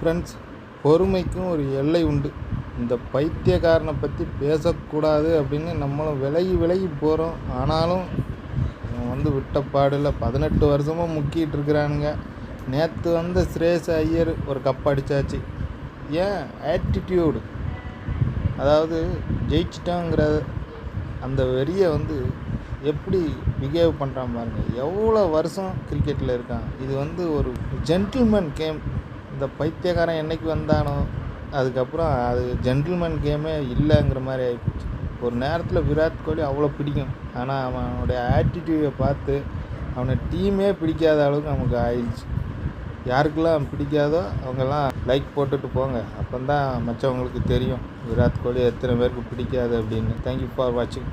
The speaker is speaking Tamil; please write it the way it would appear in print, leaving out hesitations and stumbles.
ஃப்ரெண்ட்ஸ், பொறுமைக்கும் ஒரு எல்லை உண்டு. இந்த பைத்தியக்காரனை பற்றி பேசக்கூடாது அப்படின்னு நம்மளும் விலகி விலகி போகிறோம். ஆனாலும் அவன் விட்ட பாடில் 18 வருஷமாக முக்கிட்டு இருக்கிறானுங்க. நேற்று வந்த ஸ்ரேயஸ் ஐயர் ஒரு கப் அடித்தாச்சு. ஏன் ஆட்டிடியூடு, அதாவது ஜெயிச்சிட்டாங்கிற அந்த வெறியை எப்படி பிஹேவ் பண்ணுறான் பாருங்கள். எவ்வளோ வருஷம் கிரிக்கெட்டில் இருக்கான். இது ஒரு ஜென்டில்மேன் கேம். இந்த பைத்தியக்காரன் என்றைக்கு வந்தானோ அதுக்கப்புறம் அது ஜென்டில்மேன் கேமே இல்லைங்கிற மாதிரி ஆகிப்போச்சு. ஒரு நேரத்தில் விராட் கோலி அவ்வளோ பிடிக்கும். ஆனால் அவனுடைய ஆட்டிடியூடை பார்த்து அவனை டீமே பிடிக்காத அளவுக்கு நமக்கு ஆயிடுச்சு. யாருக்கெல்லாம் பிடிக்காதோ அவங்கெல்லாம் லைக் போட்டுட்டு போங்க. அப்போ தான் மற்றவங்களுக்கு தெரியும் விராட் கோலி எத்தனை பேருக்கு பிடிக்காது அப்படின்னு. தேங்க்யூ ஃபார் வாட்சிங்.